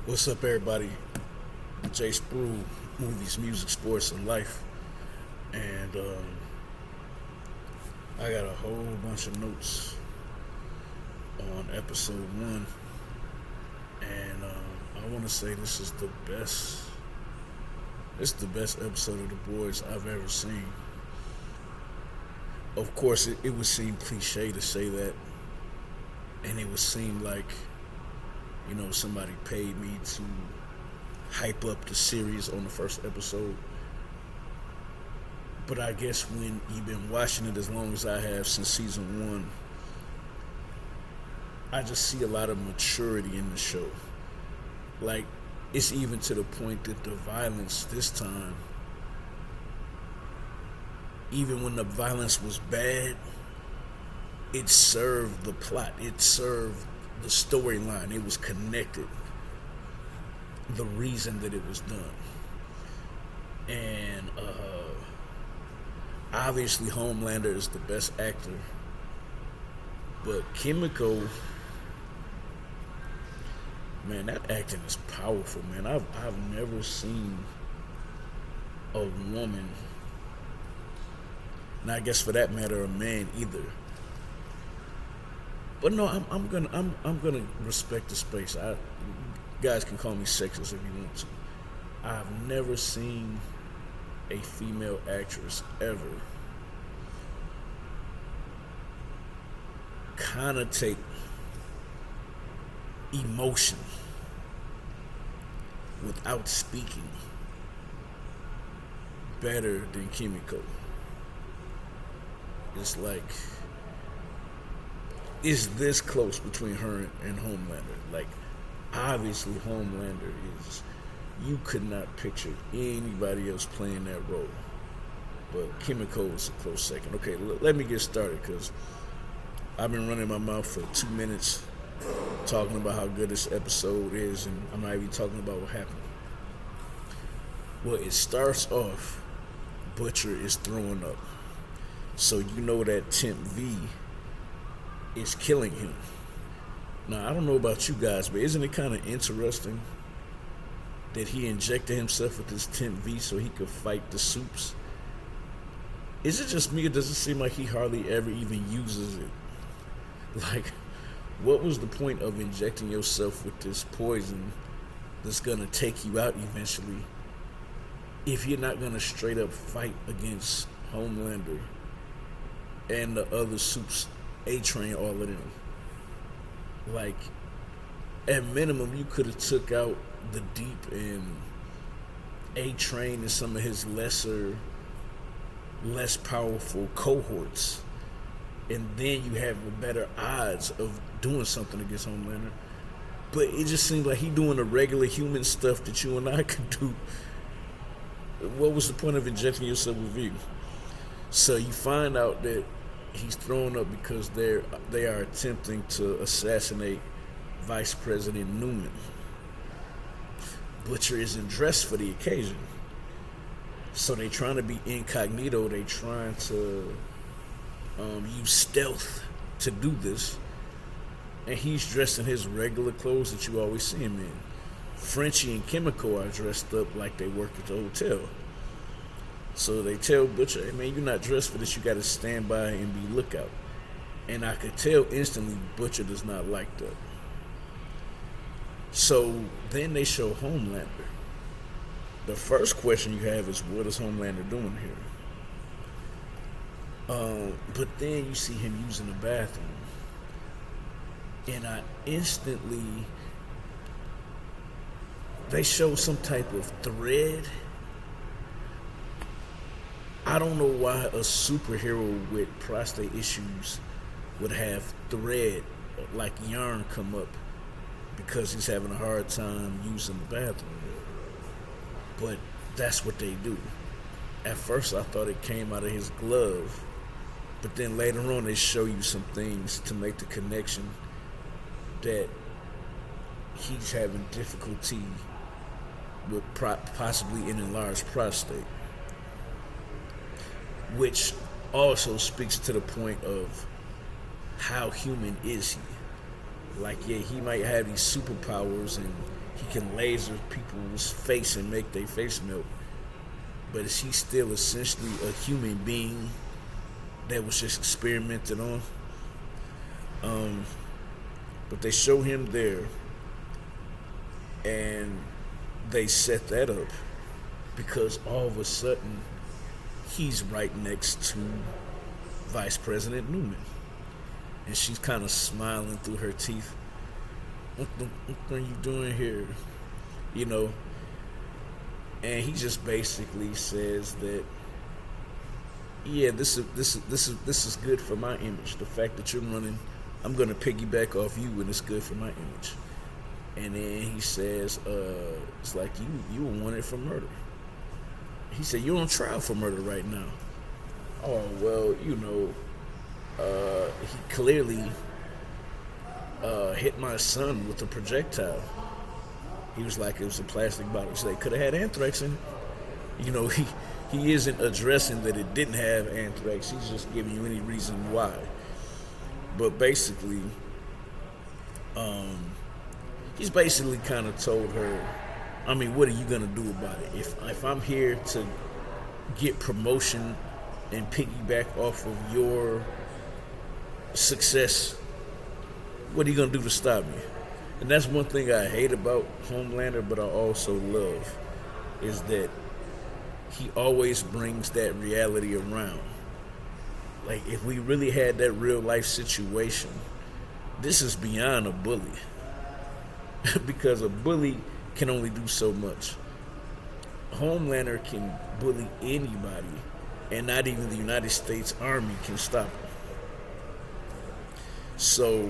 What's up, everybody? Jay Spruill, movies, music, sports, and life. And I got a whole bunch of notes on episode one. And I want to say this is the best. It's the best episode of The Boys I've ever seen. Of course, it would seem cliche to say that, and it would seem like somebody paid me to hype up the series on the first episode. But I guess when you've been watching it as long as I have since season one, I just see a lot of maturity in the show. Like, it's even to the point that the violence this time, even when the violence was bad, it served the plot. It served the storyline. It was connected. The reason that it was done. And obviously Homelander is the best actor. But Kimiko, man, that acting is powerful, man. I've never seen a woman, and I guess for that matter a man either. But no, I'm gonna respect the space. You guys can call me sexist if you want to. I've never seen a female actress ever kind of take emotion without speaking better than Kimiko. It's like, it's this close between her and Homelander. Like, obviously Homelander is, you could not picture anybody else playing that role. But Kimiko is a close second. Okay, let me get started, because I've been running my mouth for 2 minutes talking about how good this episode is, and I'm not even talking about what happened. Well, it starts off, Butcher is throwing up. So you know that Temp V is killing him. Now, I don't know about you guys, but isn't it kind of interesting that he injected himself with this Temp V so he could fight the Supes? Is it just me, or does it seem like he hardly ever even uses it? Like, what was the point of injecting yourself with this poison that's gonna take you out eventually if you're not gonna straight up fight against Homelander and the other Supes, A-Train, all of them? Like, at minimum, you could have took out the Deep and A-Train and some of his less powerful cohorts, and then you have a better odds of doing something against Homelander. But it just seems like he doing the regular human stuff that you and I could do. What was the point of injecting yourself with V? So you find out that he's thrown up because they are attempting to assassinate Vice President Newman. Butcher isn't dressed for the occasion, so they trying to be incognito. They trying to use stealth to do this, and he's dressed in his regular clothes that you always see him in. Frenchie and Kimiko are dressed up like they work at the hotel. So they tell Butcher, hey man, you're not dressed for this, you gotta stand by and be lookout. And I could tell instantly Butcher does not like that. So then they show Homelander. The first question you have is, what is Homelander doing here? But then you see him using the bathroom. And I instantly, they show some type of thread. I don't know why a superhero with prostate issues would have thread, like yarn, come up because he's having a hard time using the bathroom. But that's what they do. At first I thought it came out of his glove, but then later on they show you some things to make the connection that he's having difficulty with possibly an enlarged prostate, which also speaks to the point of how human is he. Like, yeah, he might have these superpowers and he can laser people's face and make their face melt. But is he still essentially a human being that was just experimented on? But they show him there, and they set that up because all of a sudden he's right next to Vice President Newman, and she's kind of smiling through her teeth. What are you doing here? You know, and he just basically says that, yeah, this is good for my image. The fact that you're running, I'm gonna piggyback off you, and it's good for my image. And then he says, it's like you were wanted for murder. He said, you're on trial for murder right now. Oh, well, he clearly hit my son with a projectile. He was like, it was a plastic bottle. He said, it could have had anthrax in it. He isn't addressing that it didn't have anthrax. He's just giving you any reason why. But basically, he's basically kind of told her, I mean, what are you gonna do about it? If I'm here to get promotion and piggyback off of your success, what are you gonna do to stop me? And that's one thing I hate about Homelander, but I also love, is that he always brings that reality around. Like, if we really had that real life situation, this is beyond a bully. Because a bully can only do so much. Homelander can bully anybody, and not even the United States Army can stop him. So,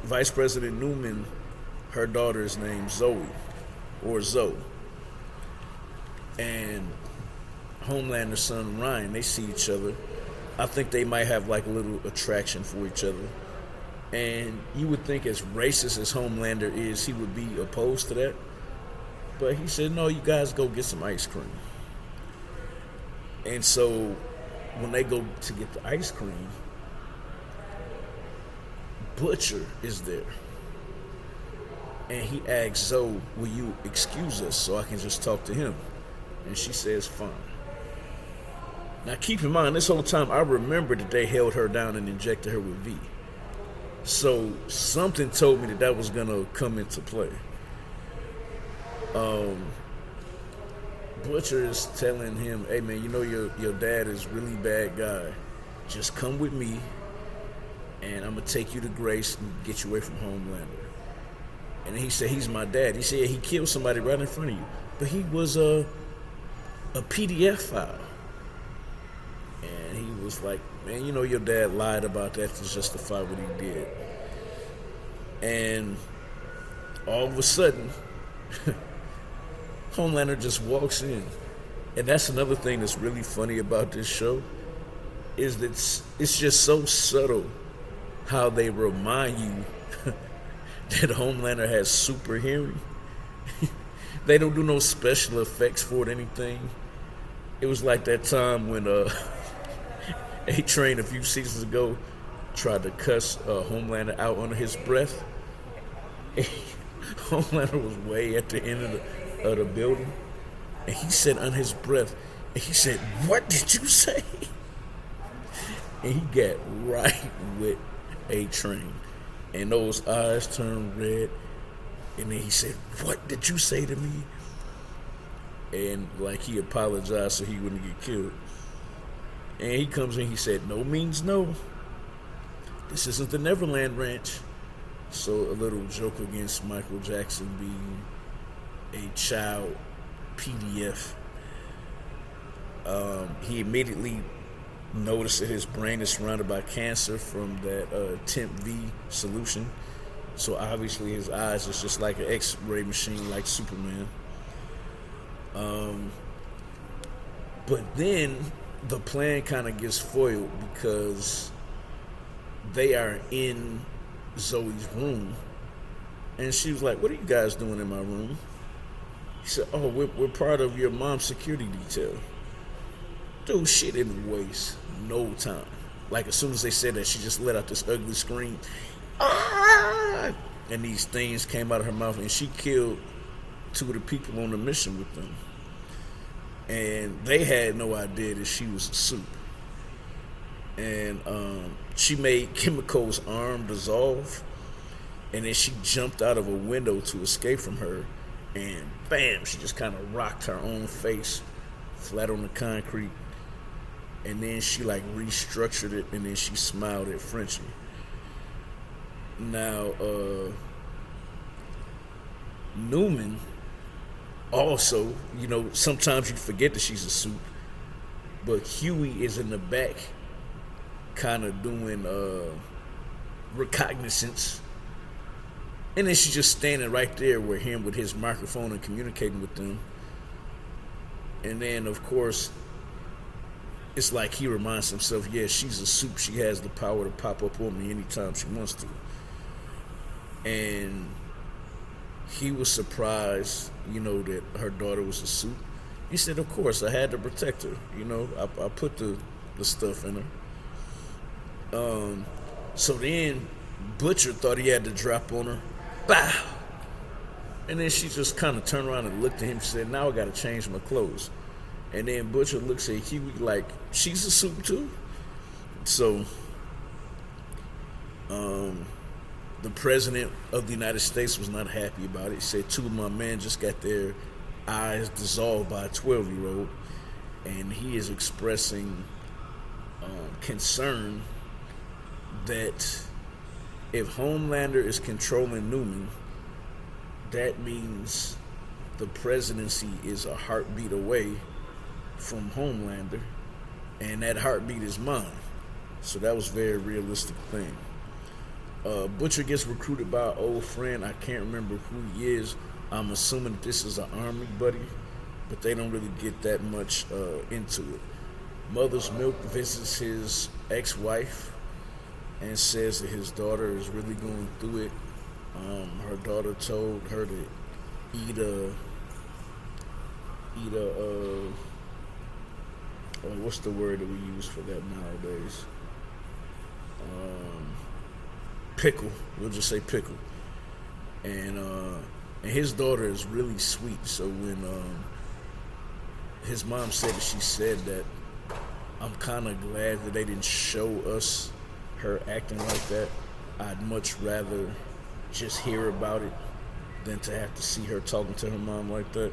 Vice President Newman, her daughter is named Zoe, or Zoe. And Homelander's son Ryan, they see each other. I think they might have like a little attraction for each other. And you would think, as racist as Homelander is, he would be opposed to that. But he said, no, you guys go get some ice cream. And so when they go to get the ice cream, Butcher is there. And he asks Zoe, will you excuse us so I can just talk to him? And she says, fine. Now keep in mind, this whole time I remember that they held her down and injected her with V. So something told me that was going to come into play. Butcher is telling him, hey man, your dad is a really bad guy. Just come with me, and I'm going to take you to Grace and get you away from Homelander. And he said, he's my dad. He said, yeah, he killed somebody right in front of you. But he was a PDF file. And he was like, man, your dad lied about that to justify what he did. And all of a sudden, Homelander just walks in. And that's another thing that's really funny about this show, is that it's just so subtle how they remind you that Homelander has super hearing. They don't do no special effects for it, anything. It was like that time when A-Train a few seasons ago tried to cuss Homelander out under his breath. Homelander was way at the end of the building, and he said under his breath, and he said, what did you say? And he got right with A-Train, and those eyes turned red, and then he said, what did you say to me? And like he apologized so he wouldn't get killed. And he comes in, he said, no means no. This isn't the Neverland Ranch. So a little joke against Michael Jackson being a child PDF. He immediately noticed that his brain is surrounded by cancer from that Temp V solution. So obviously his eyes is just like an X-ray machine, like Superman. But then the plan kind of gets foiled because they are in Zoe's room, and she was like, what are you guys doing in my room? He said, oh, we're part of your mom's security detail. Dude, she didn't waste no time. Like as soon as they said that, she just let out this ugly scream. Ah! And these things came out of her mouth, and she killed 2 of the people on the mission with them. And they had no idea that she was a supe. And she made Kimiko's arm dissolve, and then she jumped out of a window to escape from her, and bam, she just kind of rocked her own face flat on the concrete, and then she like restructured it, and then she smiled at Frenchie. Now Newman also, you know, sometimes you forget that she's a supe, but Huey is in the back kind of doing recognizance, and then she's just standing right there with him with his microphone and communicating with them. And then of course it's like he reminds himself, yeah, she's a supe, she has the power to pop up on me anytime she wants to. And he was surprised, you know, that her daughter was a supe. He said, of course, I had to protect her, you know, I put the stuff in her. So then Butcher thought he had to drop on her. Bow! And then she just kind of turned around and looked at him and said, now I got to change my clothes. And then Butcher looks at Huey like, she's a supe too? So, the president of the United States was not happy about it. He said 2 of my men just got their eyes dissolved by a 12-year-old. And he is expressing concern that if Homelander is controlling Newman, that means the presidency is a heartbeat away from Homelander, and that heartbeat is mine. So that was a very realistic thing. Butcher gets recruited by an old friend. I can't remember who he is. I'm assuming this is an army buddy, but they don't really get that much into it. Mother's Milk visits his ex-wife and says that his daughter is really going through it. Her daughter told her to eat a what's the word that we use for that nowadays? Pickle. We'll just say pickle. And his daughter is really sweet. So when his mom said that, she said that, I'm kind of glad that they didn't show us her acting like that. I'd much rather just hear about it than to have to see her talking to her mom like that.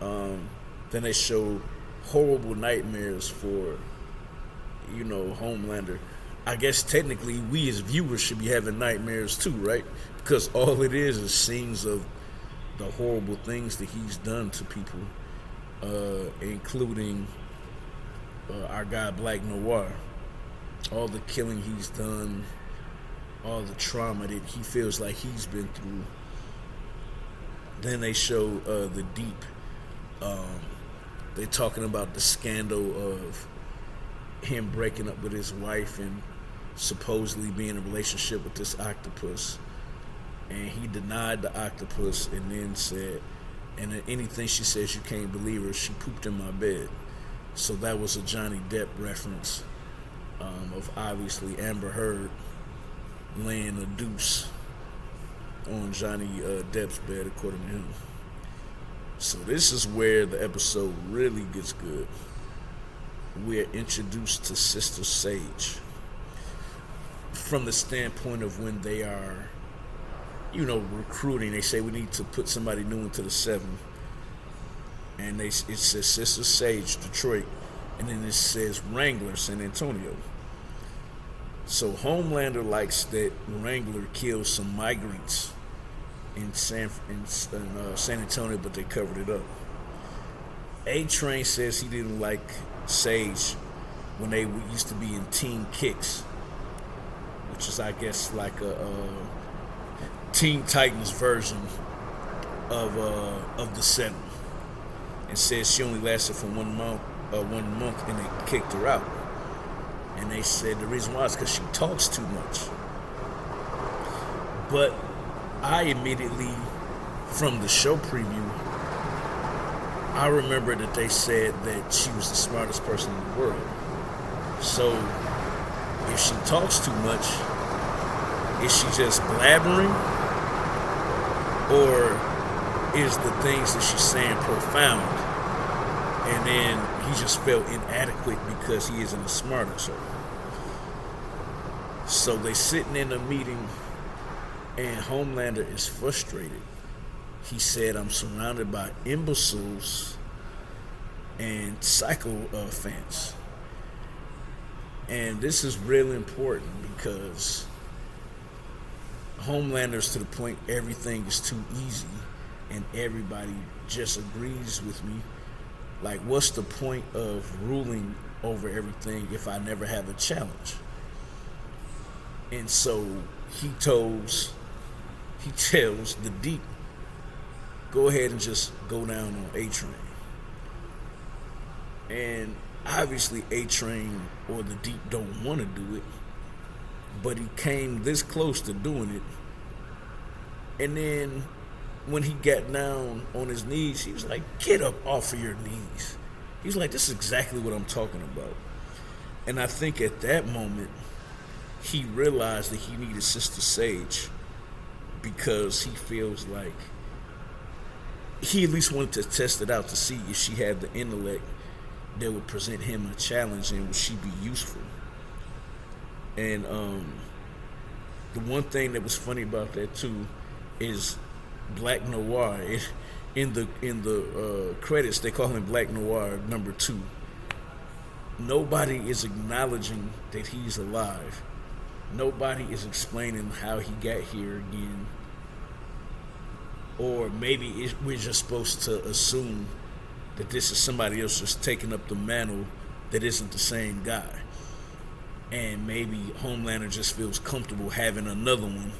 Then they showed horrible nightmares for, you know, Homelander. I guess technically we as viewers should be having nightmares too, right? Because all it is scenes of the horrible things that he's done to people, including our guy Black Noir. All the killing he's done, all the trauma that he feels like he's been through. Then they show the Deep. They're talking about the scandal of him breaking up with his wife and supposedly being in a relationship with this octopus. And he denied the octopus and then said, and anything she says, you can't believe her, she pooped in my bed. So that was a Johnny Depp reference of obviously Amber Heard laying a deuce on Johnny Depp's bed, according to him. So this is where the episode really gets good. We're introduced to Sister Sage from the standpoint of when they are, you know, recruiting. They say we need to put somebody new into the 7. And it says Sister Sage, Detroit, and then it says Wrangler, San Antonio. So Homelander likes that Wrangler kills some migrants in San Antonio, but they covered it up. A-Train says he didn't like Sage when they used to be in Team Kicks, which is, I guess, like a Teen Titans version of the 7, and says she only lasted for 1 month, and they kicked her out. And they said the reason why is because she talks too much. But I immediately, from the show preview, I remember that they said that she was the smartest person in the world. So If she talks too much, is she just blabbering, or is the things that she's saying profound? And then he just felt inadequate because he isn't as smart as her. So they sitting in a meeting, and Homelander is frustrated. He said, "I'm surrounded by imbeciles and psychophants." And this is really important because Homelander's to the point everything is too easy and everybody just agrees with me. Like, what's the point of ruling over everything if I never have a challenge? And so he tells the Deep, go ahead and just go down on A-Train. And obviously A-Train or the Deep don't want to do it, but he came this close to doing it. And then when he got down on his knees, he was like, "Get up off of your knees." He's like, "This is exactly what I'm talking about." And I think at that moment, he realized that he needed Sister Sage because he feels like he at least wanted to test it out to see if she had the intellect that would present him a challenge and would she be useful. And the one thing that was funny about that too is Black Noir. In the credits, they call him Black Noir #2. Nobody is acknowledging that he's alive. Nobody is explaining how he got here again. Or maybe we're just supposed to assume that this is somebody else just taking up the mantle that isn't the same guy. And maybe Homelander just feels comfortable having another one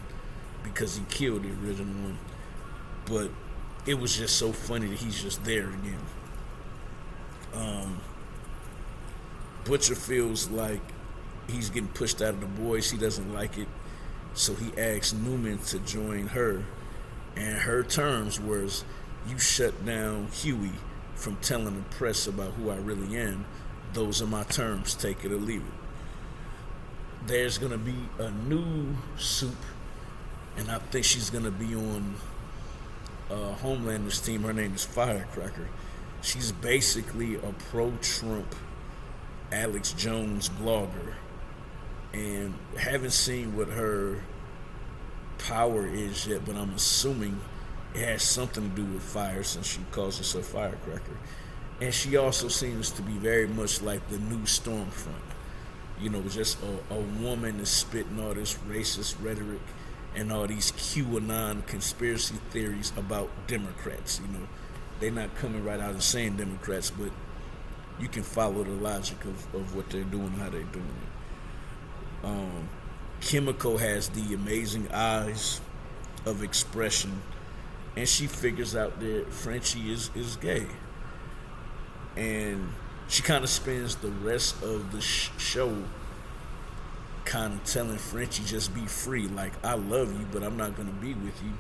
because he killed the original one. But it was just so funny that he's just there again. Butcher feels like he's getting pushed out of the boys. He doesn't like it. So he asks Newman to join her. And her terms was, "You shut down Huey from telling the press about who I really am. Those are my terms. Take it or leave it." There's going to be a new Soup, and I think she's going to be on Homelander's team. Her name is Firecracker. She's basically a pro-Trump Alex Jones blogger, and haven't seen what her power is yet, but I'm assuming it has something to do with fire since she calls herself Firecracker. And she also seems to be very much like the new Stormfront. You know, just a woman is spitting all this racist rhetoric and all these QAnon conspiracy theories about Democrats. You know, they're not coming right out and saying Democrats, but you can follow the logic of what they're doing and how they're doing it. Kimiko has the amazing eyes of expression, and she figures out that Frenchie is gay. And she kind of spends the rest of the show kind of telling Frenchie, just be free. Like, I love you, but I'm not going to be with you.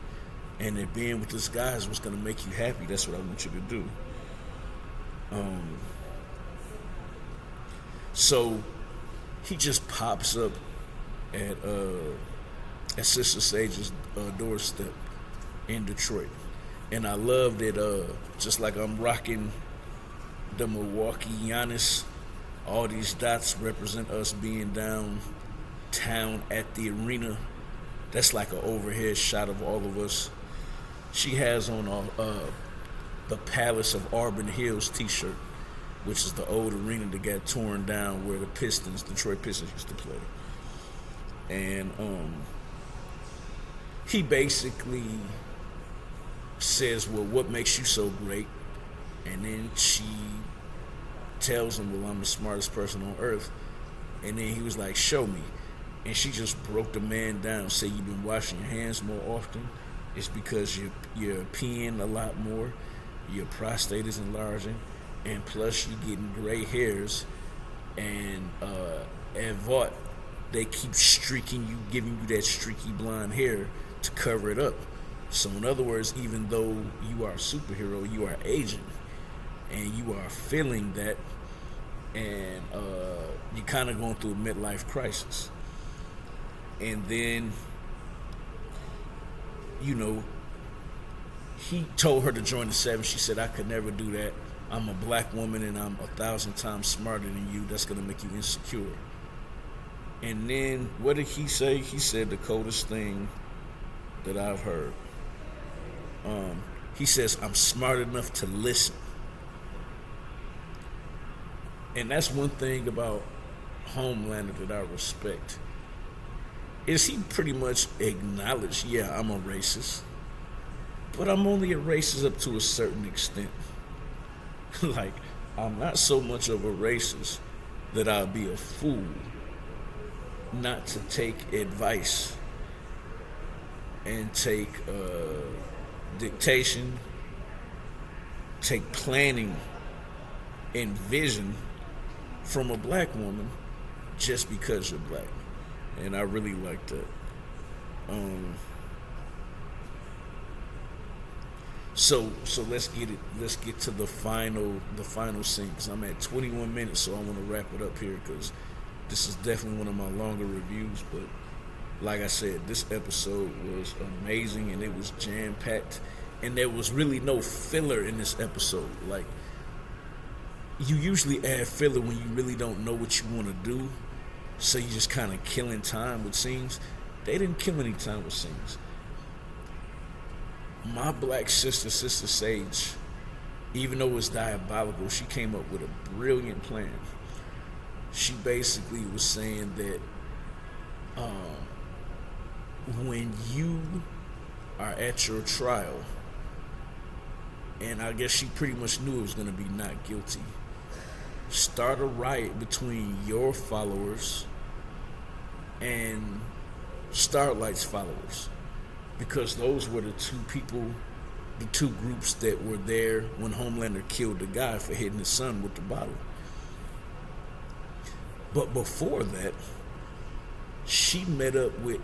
And that being with this guy is what's going to make you happy. That's what I want you to do. So he just pops up at Sister Sage's doorstep in Detroit. And I love that just like I'm rocking the Milwaukee Giannis, all these dots represent us being downtown at the arena. That's like an overhead shot of all of us. She has on the Palace of Auburn Hills t-shirt, which is the old arena that got torn down where the Detroit Pistons used to play. And he basically says, well, what makes you so great? And then she tells him, well, I'm the smartest person on earth. And then he was like, show me. And she just broke the man down, say you've been washing your hands more often. It's because you're peeing a lot more. Your prostate is enlarging. And plus you're getting gray hairs. And at Vought, they keep streaking you, giving you that streaky blonde hair to cover it up. So in other words, even though you are a superhero, you are aging. And you are feeling that and you're kind of going through a midlife crisis. And then, you know, he told her to join the seven. She said, I could never do that. I'm a black woman and I'm 1,000 times smarter than you. That's going to make you insecure. And then, what did he say? He said the coldest thing that I've heard. He says, I'm smart enough to listen. And that's one thing about Homelander that I respect. Is he pretty much acknowledged, yeah, I'm a racist. But I'm only a racist up to a certain extent. Like, I'm not so much of a racist that I'll be a fool not to take advice and take dictation, take planning and vision from a black woman just because you're black. And I really like that. So let's get to the final scene, because I'm at 21 minutes, so I want to wrap it up here, because this is definitely one of my longer reviews. But like I said, this episode was amazing and it was jam-packed, and there was really no filler in this episode. Like, you usually add filler when you really don't know what you want to do, so you just kind of killing time with scenes. They didn't kill any time with scenes. My black sister Sage, even though it was diabolical, she came up with a brilliant plan. She basically was saying that when you are at your trial, and I guess she pretty much knew it was going to be not guilty, start a riot between your followers and Starlight's followers, because those were the two groups that were there when Homelander killed the guy for hitting his son with the bottle. But before that, she met up with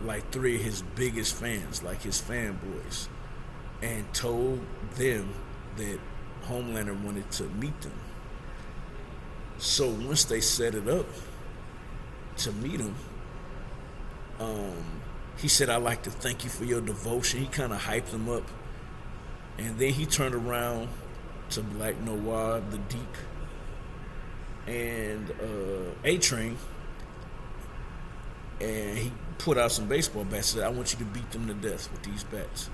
like 3 of his biggest fans, like his fanboys, and told them that Homelander wanted to meet them. So once they set it up to meet him, he said, I'd like to thank you for your devotion. He kind of hyped him up. And then he turned around to Black Noir, the Deep, and A-Train, and he put out some baseball bats. Said, I want you to beat them to death with these bats.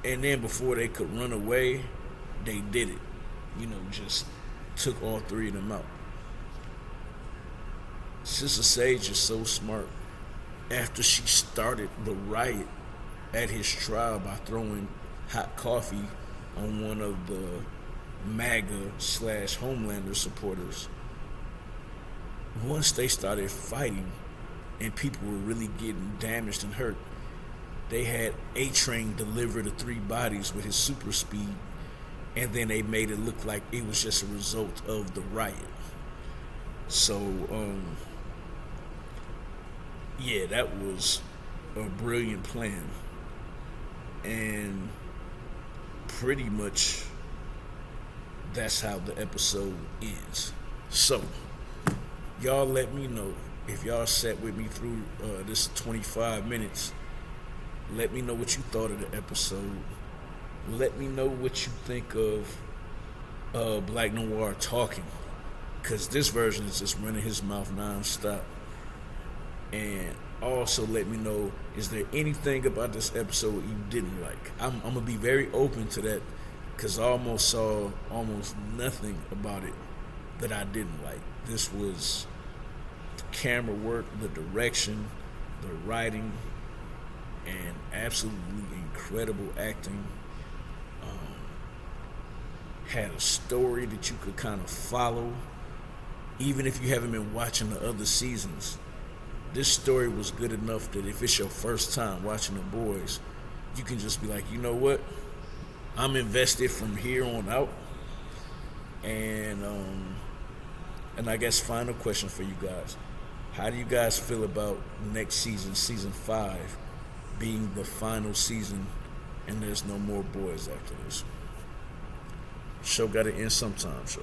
And then before they could run away, they did it. You know, just took all 3 of them out. Sister Sage is so smart. After she started the riot at his trial by throwing hot coffee on one of the MAGA/Homelander supporters, once they started fighting and people were really getting damaged and hurt, they had A-Train deliver the 3 bodies with his super speed, and then they made it look like it was just a result of the riot. So, yeah, that was a brilliant plan. And pretty much that's how the episode ends. So, y'all let me know if y'all sat with me through this 25 minutes. Let me know what you thought of the episode. Let me know what you think of Black Noir talking, because this version is just running his mouth nonstop. And also let me know, is there anything about this episode you didn't like? I'm gonna be very open to that, because I almost saw nothing about it that I didn't like. This was the camera work, the direction, the writing, and absolutely incredible acting. Had a story that you could kind of follow, even if you haven't been watching the other seasons. This story was good enough that if it's your first time watching The Boys, you can just be like, you know what? I'm invested from here on out. And I guess final question for you guys. How do you guys feel about next season, season 5, being the final season and there's no more boys after this? Show got to end sometime, so.